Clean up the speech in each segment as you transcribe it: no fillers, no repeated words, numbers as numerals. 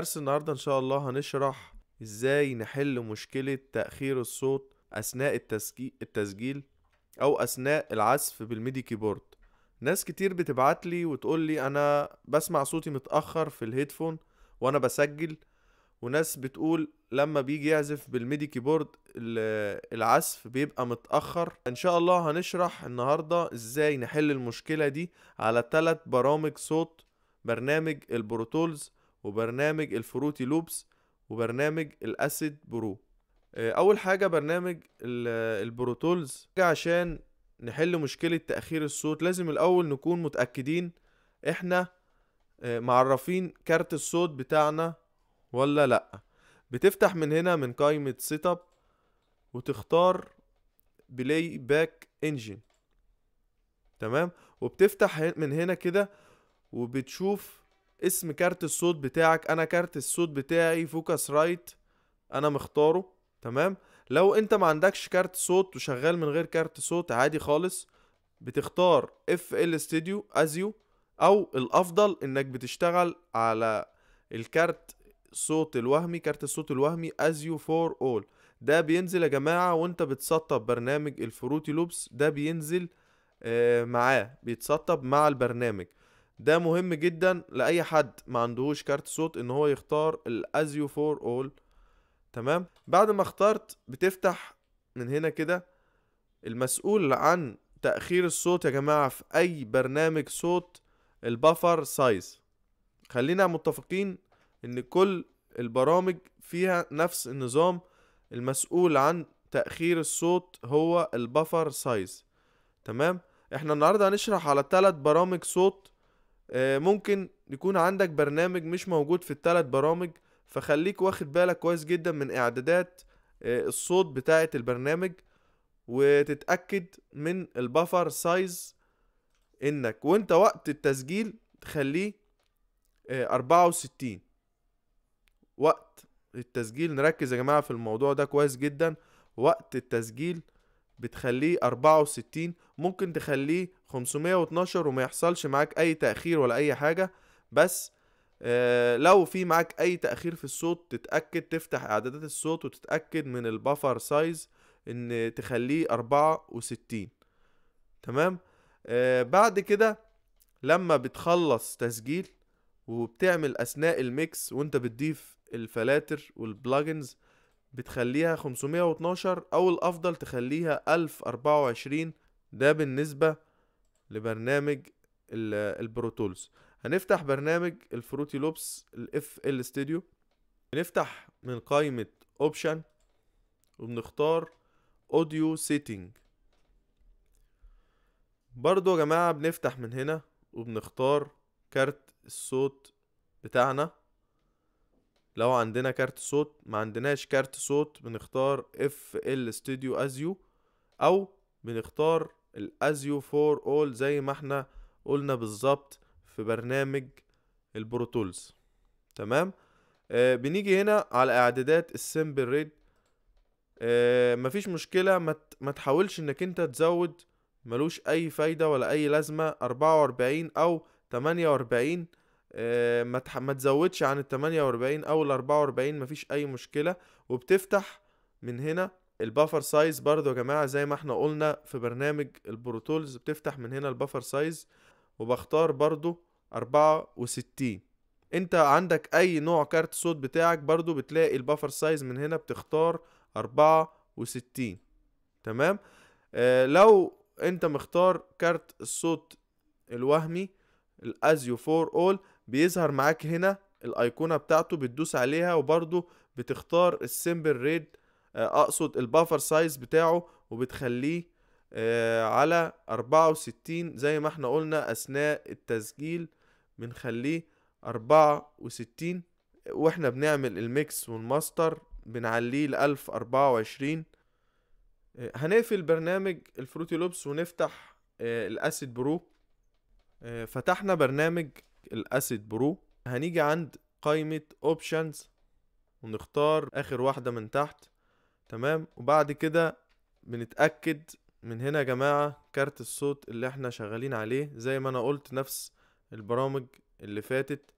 درس النهاردة إن شاء الله هنشرح إزاي نحل مشكلة تأخير الصوت أثناء التسجيل أو أثناء العزف بالميدي كيبورد. ناس كتير بتبعتلي وتقولي أنا بسمع صوتي متأخر في الهيدفون وأنا بسجل، وناس بتقول لما بيجي يعزف بالميدي كيبورد العزف بيبقى متأخر. إن شاء الله هنشرح النهاردة إزاي نحل المشكلة دي على 3 برامج صوت: برنامج البروتولز، وبرنامج الفروتي لوبس، وبرنامج الاسيد برو. اول حاجة برنامج البروتولز. عشان نحل مشكلة تأخير الصوت لازم الاول نكون متأكدين احنا معرفين كارت الصوت بتاعنا ولا لا. بتفتح من هنا من قائمة سيت اب وتختار بلاي باك انجن. تمام، وبتفتح من هنا كده وبتشوف اسم كارت الصوت بتاعك. انا كارت الصوت بتاعي فوكس رايت، انا مختاره. تمام، لو انت ما عندكش كارت صوت وشغال من غير كارت صوت عادي خالص، بتختار اف ال ستوديو ازيو، او الافضل انك بتشتغل على الكارت الصوت الوهمي. كارت الصوت الوهمي ازيو فور اول ده بينزل يا جماعة وانت بتسطب برنامج الفروتي لوبس، ده بينزل معاه، بيتسطب مع البرنامج. ده مهم جدا لأي حد ما عندهوش كارت صوت ان هو يختار الازيو فور اول. تمام، بعد ما اخترت بتفتح من هنا كده المسؤول عن تأخير الصوت يا جماعة في اي برنامج صوت: البفر سايز. خلينا متفقين ان كل البرامج فيها نفس النظام، المسؤول عن تأخير الصوت هو البفر سايز. تمام، احنا النهاردة هنشرح على 3 برامج صوت. ممكن يكون عندك برنامج مش موجود في ال3 برامج، فخليك واخد بالك كويس جدا من اعدادات الصوت بتاعة البرنامج، وتتأكد من البفر سايز انك وانت وقت التسجيل تخليه 64. وقت التسجيل نركز يا جماعة في الموضوع ده كويس جدا، وقت التسجيل بتخليه 64. ممكن تخليه 512 وما يحصلش معاك اي تأخير ولا اي حاجة، بس لو في معاك اي تأخير في الصوت تتأكد تفتح اعدادات الصوت وتتأكد من البفر سايز ان تخليه 64. تمام، بعد كده لما بتخلص تسجيل وبتعمل اثناء الميكس وانت بتضيف الفلاتر والبلاجنز، بتخليها 512 او الافضل تخليها 1024. ده بالنسبة لبرنامج البروتولز. هنفتح برنامج الفروتي لوبس الاف ال ستوديو. بنفتح من قائمة اوبشن وبنختار اوديو سيتنج. برضو يا جماعة بنفتح من هنا وبنختار كارت الصوت بتاعنا. لو عندنا كارت صوت، ما عندناش كارت صوت بنختار اف ال ستوديو ازيو، او بنختار الازيو فور اول زي ما احنا قلنا بالظبط في برنامج البروتولز. تمام، بنيجي هنا على اعدادات السمبل ريد. مفيش مشكلة، ما تحاولش انك انت تزود، ملوش اي فايدة ولا اي لازمة. 44 او 48، ما تزودش عن ال 48 او ال 44، مفيش اي مشكلة. وبتفتح من هنا البافر سايز برضو يا جماعة زي ما احنا قلنا في برنامج البروتولز، بتفتح من هنا البافر سايز وبختار برضو 64. انت عندك اي نوع كارت صوت بتاعك برضو بتلاقي البافر سايز من هنا بتختار 64. تمام، لو انت مختار كارت الصوت الوهمي الازيو فور اول، بيظهر معاك هنا الايقونة بتاعته، بتدوس عليها وبرضو بتختار السيمبل ريد، اقصد البافر سايز بتاعه، وبتخليه على 64 زي ما احنا قلنا اثناء التسجيل. بنخليه 64، واحنا بنعمل الميكس والماستر بنعليه ل1024. هنقفل برنامج الفروتي لوبس ونفتح الاسيد برو. فتحنا برنامج الاسيد برو، هنيجي عند قائمة اوبشنز ونختار اخر واحدة من تحت. تمام، وبعد كده بنتأكد من هنا يا جماعة كارت الصوت اللي احنا شغالين عليه زي ما انا قلت نفس البرامج اللي فاتت.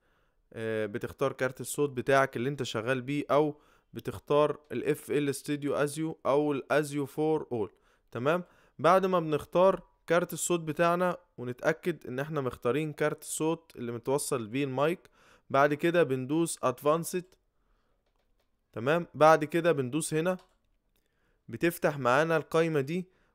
بتختار كارت الصوت بتاعك اللي انت شغال بيه، او بتختار ال FL Studio Audio او ال Audio for All. تمام. بعد ما بنختار كارت الصوت بتاعنا ونتأكد ان احنا مختارين كارت الصوت اللي متوصل بيه المايك، بعد كده بندوس Advanced. تمام. بعد كده بندوس هنا، بتفتح معانا القايمة دي